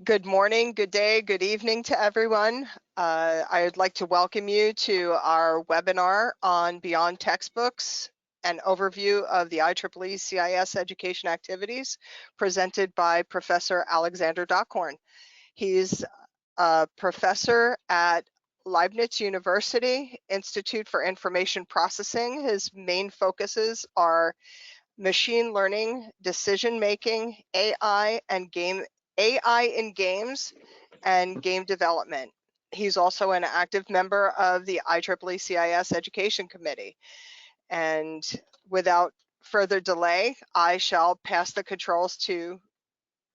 Good morning, good day, good evening to everyone. I would like to welcome you to our webinar on Beyond Textbooks, an overview of the IEEE CIS Education activities presented by Professor Alexander Dockhorn. He's a professor at Leibniz University Institute for Information Processing. His main focuses are machine learning, decision making, AI in games, and game development. He's also an active member of the IEEE CIS Education Committee. And without further delay, I shall pass the controls to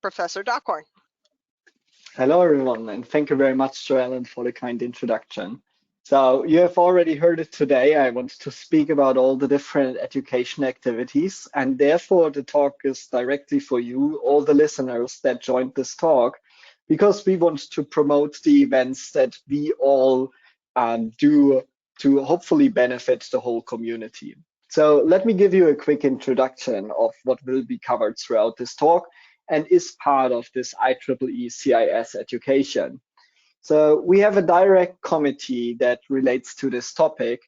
Professor Dockhorn. Hello, everyone, and thank you very much, Joellen, for the kind introduction. So you have already heard it today. I want to speak about all the different education activities, and therefore the talk is directly for you, all the listeners that joined this talk, because we want to promote the events that we all do to hopefully benefit the whole community. So let me give you a quick introduction of what will be covered throughout this talk and is part of this IEEE CIS education. So we have a direct committee that relates to this topic,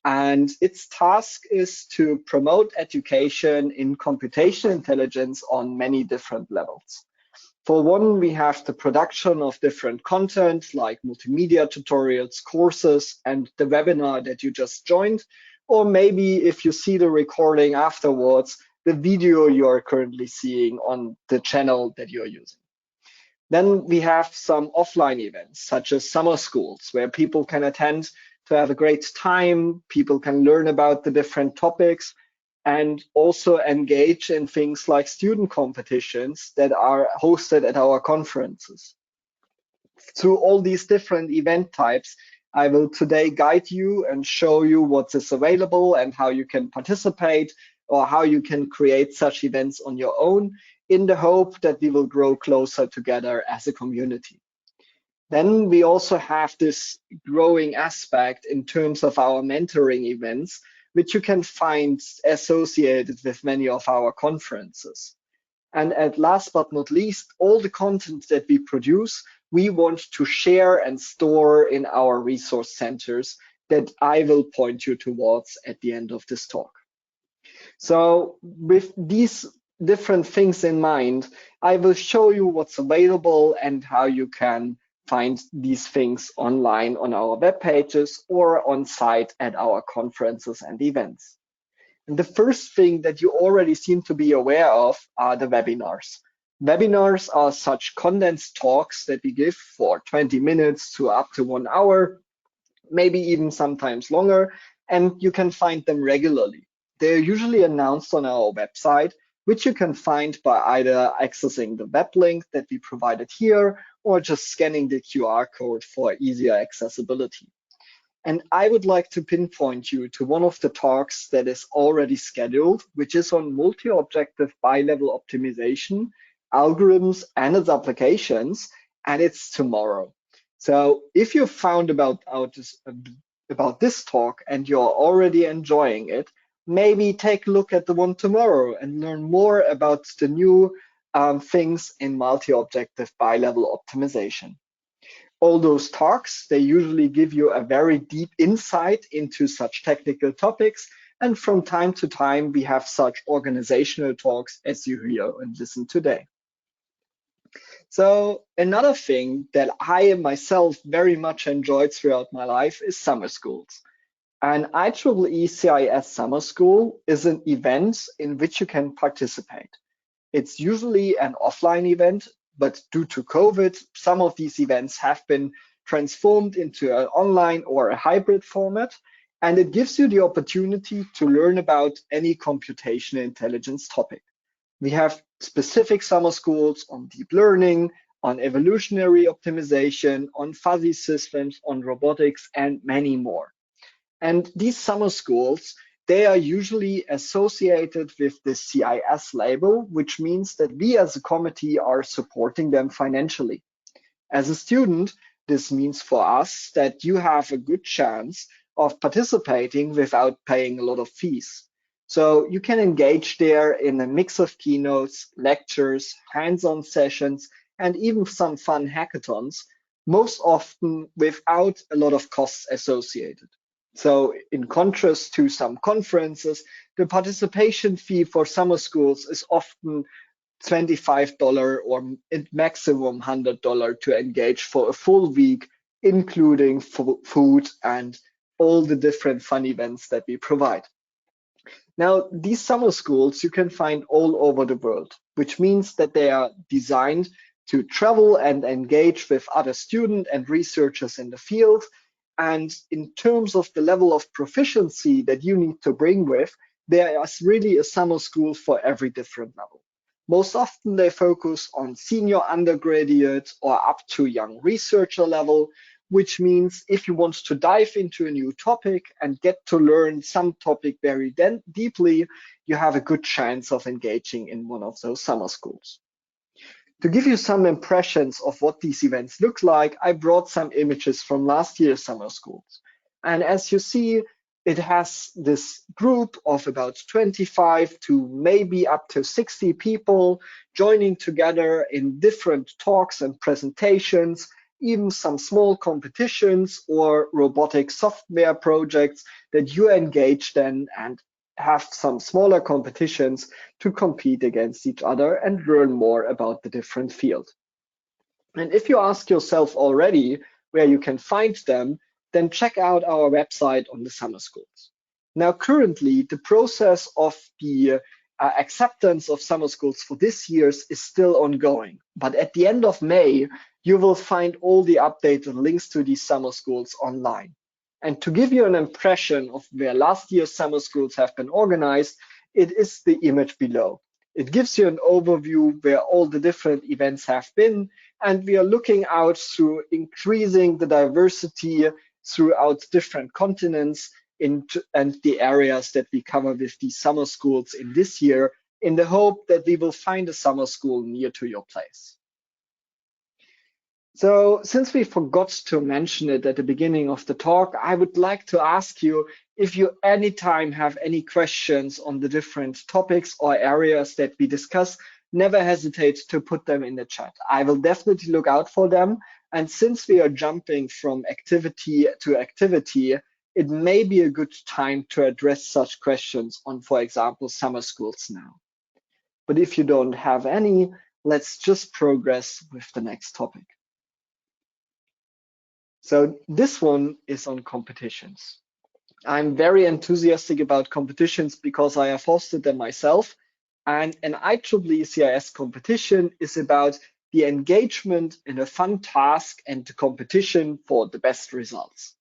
and its task is to promote education in computational intelligence on many different levels. For one, we have the production of different content like multimedia tutorials, courses, and the webinar that you just joined, or maybe if you see the recording afterwards, the video you are currently seeing on the channel that you're using. Then we have some offline events, such as summer schools, where people can attend to have a great time, people can learn about the different topics, and also engage in things like student competitions that are hosted at our conferences. Through all these different event types, I will today guide you and show you what is available and how you can participate or how you can create such events on your own in the hope that we will grow closer together as a community. Then we also have this growing aspect in terms of our mentoring events, which you can find associated with many of our conferences. And at last but not least, all the content that we produce, we want to share and store in our resource centers that I will point you towards at the end of this talk. So with these different things in mind, I will show you what's available and how you can find these things online on our web pages or on site at our conferences and events. And the first thing that you already seem to be aware of are the webinars. Webinars are such condensed talks that we give for 20 minutes to up to 1 hour, maybe even sometimes longer, and you can find them regularly. They're usually announced on our website, which you can find by either accessing the web link that we provided here or just scanning the QR code for easier accessibility. And I would like to pinpoint you to one of the talks that is already scheduled, which is on multi-objective bi-level optimization, algorithms, and its applications, and it's tomorrow. So if you found about this talk and you're already enjoying it, maybe take a look at the one tomorrow and learn more about the new things in multi-objective bi-level optimization. All those talks, they usually give you a very deep insight into such technical topics. And from time to time, we have such organizational talks as you hear and listen today. So another thing that I myself very much enjoyed throughout my life is summer schools. An IEEE CIS Summer School is an event in which you can participate. It's usually an offline event, but due to COVID, some of these events have been transformed into an online or a hybrid format, and it gives you the opportunity to learn about any computational intelligence topic. We have specific summer schools on deep learning, on evolutionary optimization, on fuzzy systems, on robotics, and many more. And these summer schools, they are usually associated with the CIS label, which means that we as a committee are supporting them financially. As a student, this means for us that you have a good chance of participating without paying a lot of fees. So you can engage there in a mix of keynotes, lectures, hands-on sessions, and even some fun hackathons, most often without a lot of costs associated. So in contrast to some conferences, the participation fee for summer schools is often $25 or at maximum $100 to engage for a full week, including food and all the different fun events that we provide. Now, these summer schools you can find all over the world, which means that they are designed to travel and engage with other students and researchers in the field. And in terms of the level of proficiency that you need to bring with, there is really a summer school for every different level. Most often they focus on senior undergraduate or up to young researcher level, which means if you want to dive into a new topic and get to learn some topic very deeply, you have a good chance of engaging in one of those summer schools. To give you some impressions of what these events look like, I brought some images from last year's summer schools. And as you see, it has this group of about 25 to maybe up to 60 people joining together in different talks and presentations, even some small competitions or robotic software projects that you engage in and have some smaller competitions to compete against each other and learn more about the different field. And if you ask yourself already where you can find them, then check out our website on the summer schools. Now, currently, the process of the acceptance of summer schools for this year is still ongoing. But at the end of May, you will find all the updated links to these summer schools online. And to give you an impression of where last year's summer schools have been organized, it is the image below. It gives you an overview where all the different events have been, and we are looking out through increasing the diversity throughout different continents and the areas that we cover with these summer schools in this year, in the hope that we will find a summer school near to your place. So since we forgot to mention it at the beginning of the talk, I would like to ask you if you anytime have any questions on the different topics or areas that we discuss, never hesitate to put them in the chat. I will definitely look out for them. And since we are jumping from activity to activity, it may be a good time to address such questions on, for example, summer schools now. But if you don't have any, let's just progress with the next topic. So this one is on competitions. I'm very enthusiastic about competitions because I have hosted them myself. And an IEEE CIS competition is about the engagement in a fun task and the competition for the best results.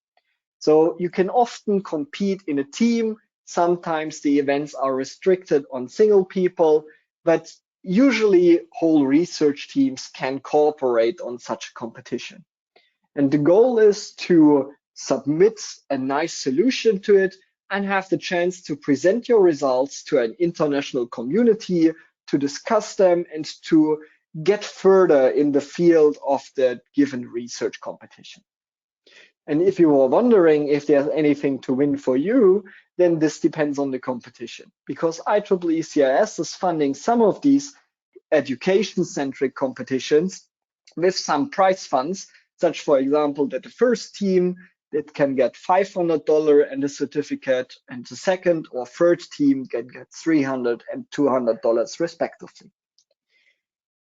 So you can often compete in a team. Sometimes the events are restricted on single people, but usually whole research teams can cooperate on such a competition. And the goal is to submit a nice solution to it and have the chance to present your results to an international community, to discuss them and to get further in the field of the given research competition. And if you were wondering if there's anything to win for you, then this depends on the competition, because IEEE CIS is funding some of these education-centric competitions with some prize funds, such, for example, that the first team that can get $500 and a certificate, and the second or third team can get $300 and $200 respectively.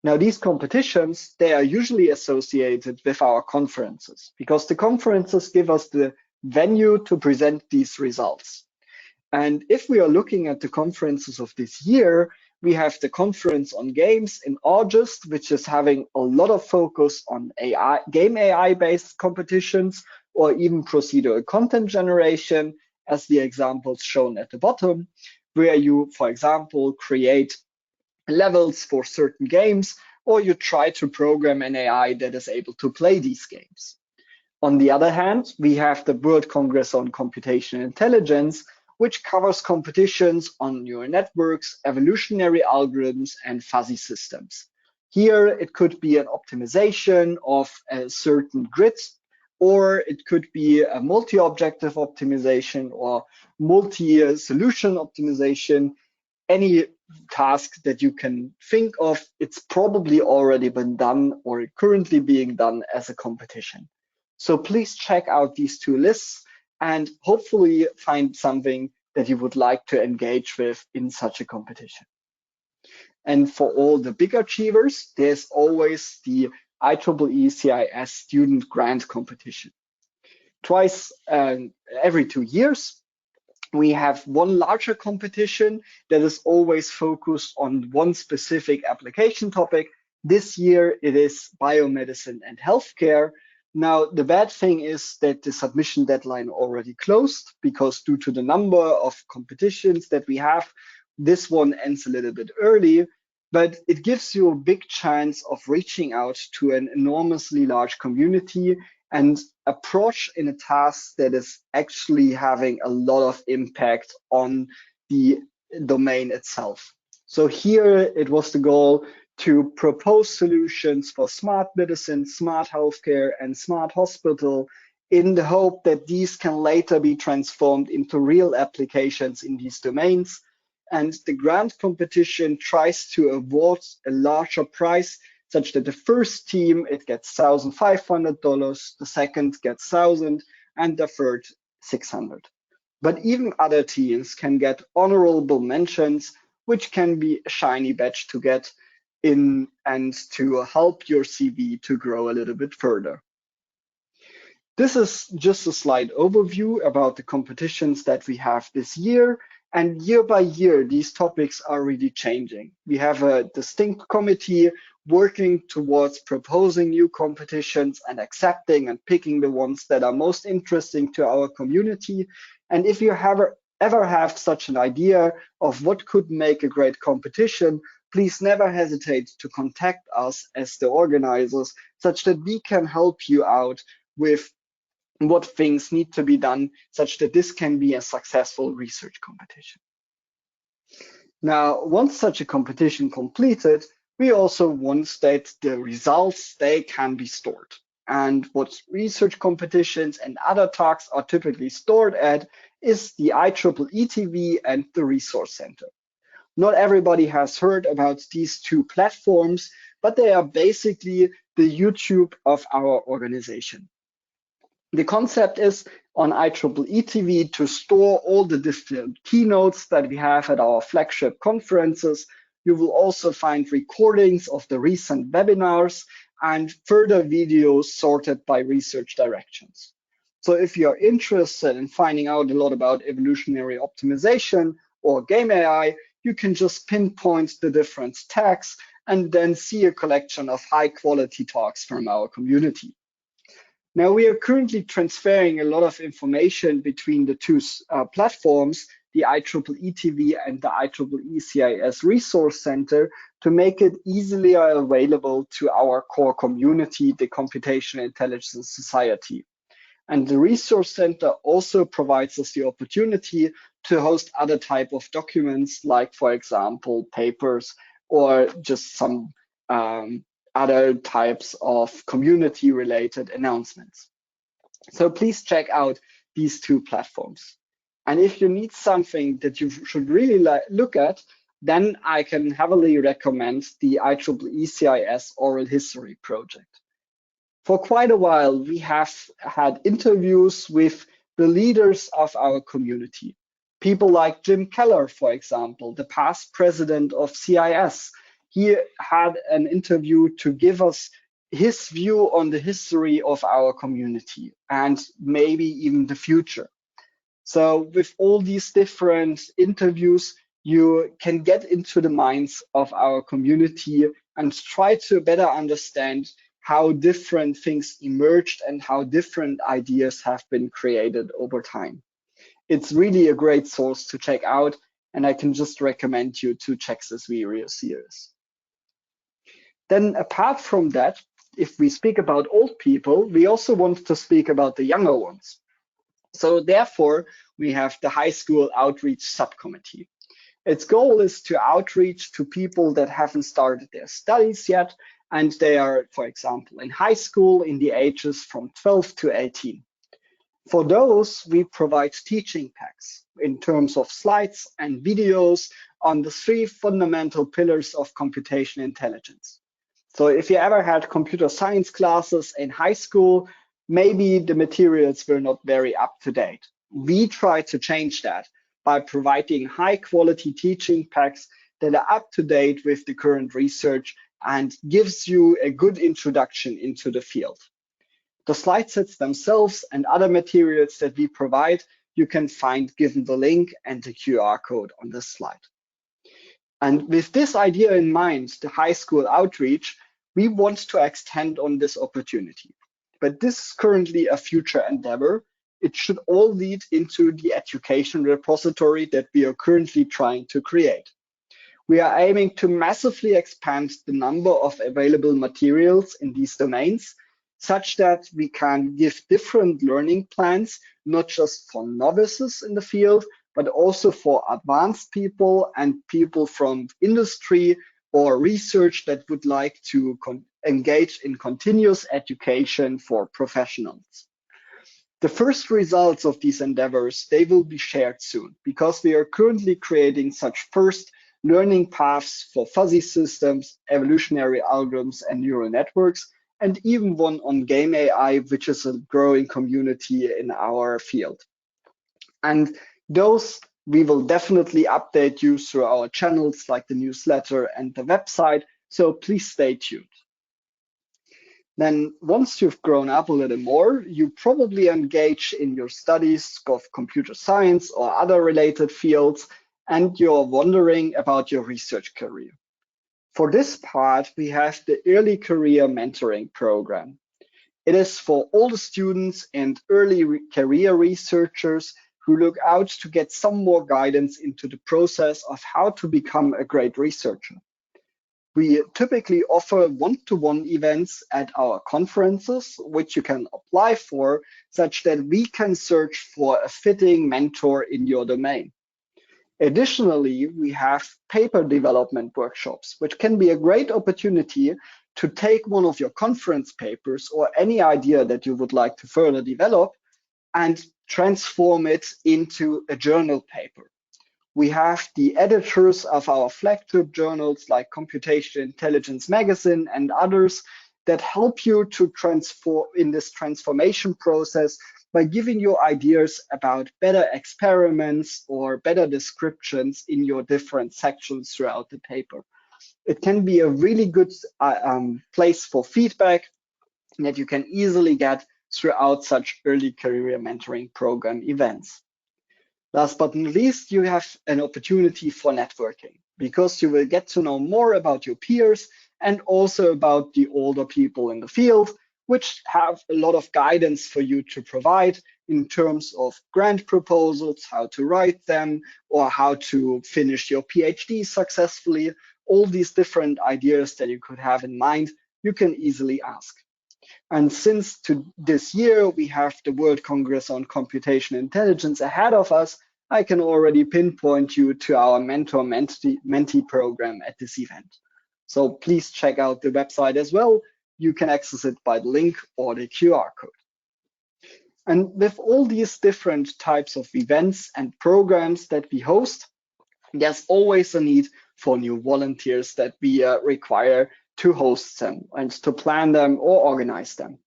Now, these competitions, they are usually associated with our conferences because the conferences give us the venue to present these results. And if we are looking at the conferences of this year, we have the conference on games in August, which is having a lot of focus on AI, game AI-based competitions, or even procedural content generation, as the examples shown at the bottom, where you, for example, create levels for certain games, or you try to program an AI that is able to play these games. On the other hand, we have the World Congress on Computational Intelligence, which covers competitions on neural networks, evolutionary algorithms, and fuzzy systems. Here, it could be an optimization of a certain grid, or it could be a multi-objective optimization or multi-solution optimization. Any task that you can think of, it's probably already been done or currently being done as a competition. So please check out these two lists and hopefully find something that you would like to engage with in such a competition. And for all the big achievers, there's always the IEEE CIS Student Grant Competition. Twice every 2 years, we have one larger competition that is always focused on one specific application topic. This year, it is biomedicine and healthcare. Now, the bad thing is that the submission deadline already closed because due to the number of competitions that we have, this one ends a little bit early, but it gives you a big chance of reaching out to an enormously large community and approach in a task that is actually having a lot of impact on the domain itself. So here it was the goal to propose solutions for smart medicine, smart healthcare, and smart hospital in the hope that these can later be transformed into real applications in these domains. And the grant competition tries to award a larger prize such that the first team, it gets $1,500, the second gets 1,000, and the third 600. But even other teams can get honorable mentions, which can be a shiny badge to get in and to help your CV to grow a little bit further. This is just a slide overview about the competitions that we have this year. And year by year, these topics are really changing. We have a distinct committee working towards proposing new competitions and accepting and picking the ones that are most interesting to our community. And if you ever have such an idea of what could make a great competition, please never hesitate to contact us as the organizers, such that we can help you out with what things need to be done, such that this can be a successful research competition. Now, once such a competition completed, we also want that the results, they can be stored. And what research competitions and other talks are typically stored at is the IEEE TV and the Resource Center. Not everybody has heard about these two platforms, but they are basically the YouTube of our organization. The concept is on IEEE TV to store all the different keynotes that we have at our flagship conferences. You will also find recordings of the recent webinars and further videos sorted by research directions. So if you're interested in finding out a lot about evolutionary optimization or game AI, you can just pinpoint the different tags and then see a collection of high quality talks from our community. Now, we are currently transferring a lot of information between the two platforms, the IEEE TV and the IEEE CIS Resource Center, to make it easily available to our core community, the Computational Intelligence Society. And the Resource Center also provides us the opportunity to host other type of documents, like, for example, papers or just some other types of community-related announcements. So please check out these two platforms. And if you need something that you should really look at, then I can heavily recommend the IEEE CIS Oral History project. For quite a while, we have had interviews with the leaders of our community. People like Jim Keller, for example, the past president of CIS. He had an interview to give us his view on the history of our community and maybe even the future. So with all these different interviews, you can get into the minds of our community and try to better understand how different things emerged and how different ideas have been created over time. It's really a great source to check out, and I can just recommend you to check this video series. Then apart from that, if we speak about old people, we also want to speak about the younger ones. So therefore, we have the High School Outreach Subcommittee. Its goal is to outreach to people that haven't started their studies yet, and they are, for example, in high school in the ages from 12 to 18. For those, we provide teaching packs in terms of slides and videos on the three fundamental pillars of computation intelligence. So if you ever had computer science classes in high school, maybe the materials were not very up to date. We try to change that by providing high quality teaching packs that are up to date with the current research and gives you a good introduction into the field. The slide sets themselves and other materials that we provide you can find given the link and the QR code on this slide. And with this idea in mind, the high school outreach, we want to extend on this opportunity. But this is currently a future endeavor. It should all lead into the education repository that we are currently trying to create. We are aiming to massively expand the number of available materials in these domains, such that we can give different learning plans, not just for novices in the field, but also for advanced people and people from industry or research that would like to engage in continuous education for professionals. The first results of these endeavors, they will be shared soon because we are currently creating such first learning paths for fuzzy systems, evolutionary algorithms, and neural networks, and even one on game AI, which is a growing community in our field. And those we will definitely update you through our channels like the newsletter and the website, so please stay tuned. Then once you've grown up a little more, you probably engage in your studies of computer science or other related fields, and you're wondering about your research career. For this part, we have the Early Career Mentoring Program. It is for all the students and early career researchers who look out to get some more guidance into the process of how to become a great researcher. We typically offer one-to-one events at our conferences, which you can apply for, such that we can search for a fitting mentor in your domain. Additionally, we have paper development workshops, which can be a great opportunity to take one of your conference papers or any idea that you would like to further develop and transform it into a journal paper. We have the editors of our flagship journals like Computation Intelligence Magazine and others that help you to transform in this transformation process by giving you ideas about better experiments or better descriptions in your different sections throughout the paper. It can be a really good place for feedback that you can easily get throughout such early career mentoring program events. Last but not least, you have an opportunity for networking because you will get to know more about your peers and also about the older people in the field, which have a lot of guidance for you to provide in terms of grant proposals, how to write them, or how to finish your PhD successfully. All these different ideas that you could have in mind, you can easily ask. And since this year we have the World Congress on Computation Intelligence ahead of us, I can already pinpoint you to our mentor-mentee program at this event. So please check out the website as well. You can access it by the link or the QR code. And with all these different types of events and programs that we host, there's always a need for new volunteers that we require to host them and to plan them or organize them.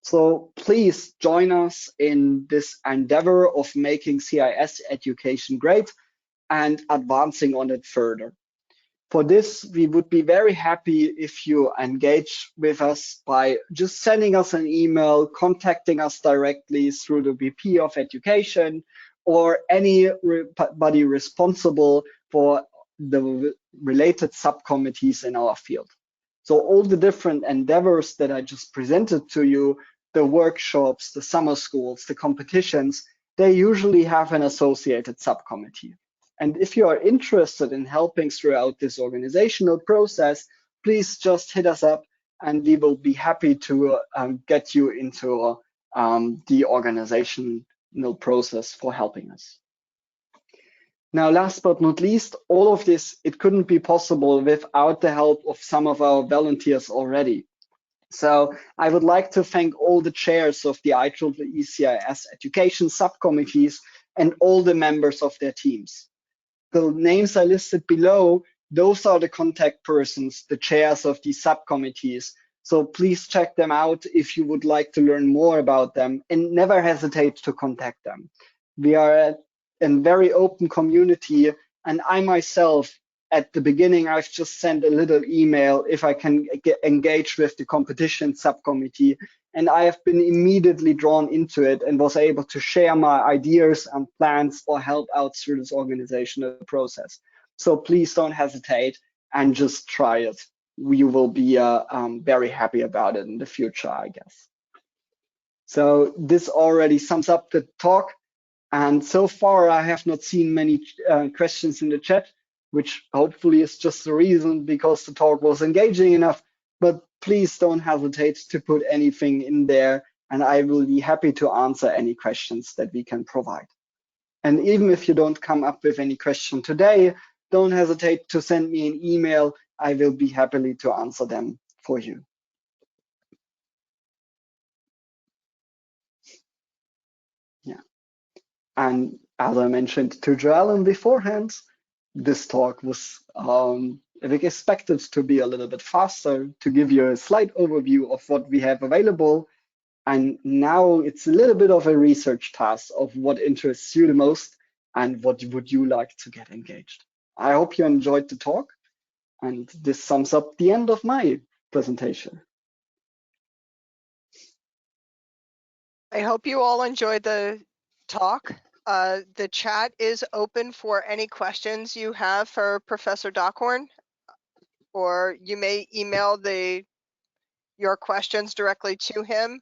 So please join us in this endeavor of making CIS education great and advancing on it further. For this, we would be very happy if you engage with us by just sending us an email, contacting us directly through the VP of Education or anybody responsible for the related subcommittees in our field. So all the different endeavors that I just presented to you, the workshops, the summer schools, the competitions, they usually have an associated subcommittee. And if you are interested in helping throughout this organizational process, please just hit us up and we will be happy to get you into the organizational process for helping us. Now, last but not least, all of this, it couldn't be possible without the help of some of our volunteers already. So I would like to thank all the chairs of the IEEE CIS Education subcommittees and all the members of their teams. the names are listed below. Those are the contact persons, the chairs of these subcommittees. So please check them out if you would like to learn more about them, and never hesitate to contact them. We are a very open community, and I myself, at the beginning, I've just sent a little email if I can engage with the competition subcommittee, and I have been immediately drawn into it and was able to share my ideas and plans or help out through this organizational process. So please don't hesitate and just try it. We will be very happy about it in the future, I guess. So this already sums up the talk. And so far, I have not seen many questions in the chat, which hopefully is just the reason because the talk was engaging enough. But please don't hesitate to put anything in there, and I will be happy to answer any questions that we can provide. And even if you don't come up with any question today, don't hesitate to send me an email. I will be happy to answer them for you. Yeah. And as I mentioned to Joellen beforehand, this talk was expected to be a little bit faster, to give you a slight overview of what we have available. And now it's a little bit of a research task of what interests you the most and what would you like to get engaged. I hope you enjoyed the talk, and this sums up the end of my presentation. I hope you all enjoyed the talk. The chat is open for any questions you have for Professor Dockhorn, or you may email your questions directly to him,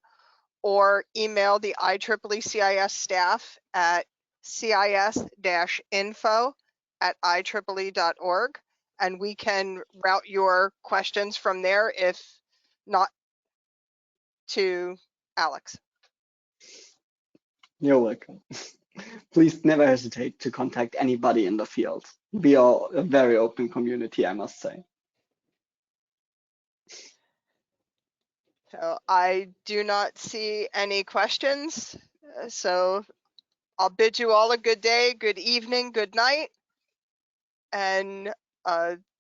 or email the IEEE CIS staff at cis-info@ieee.org, and we can route your questions from there, if not to Alex. You're welcome. Please never hesitate to contact anybody in the field. We are a very open community, I must say. So I do not see any questions. So I'll bid you all a good day, good evening, good night. And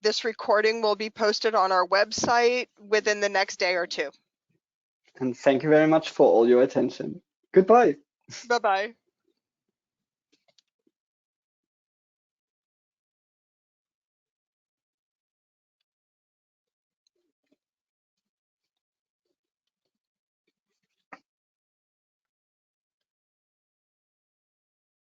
this recording will be posted on our website within the next day or two. And thank you very much for all your attention. Goodbye. Bye-bye.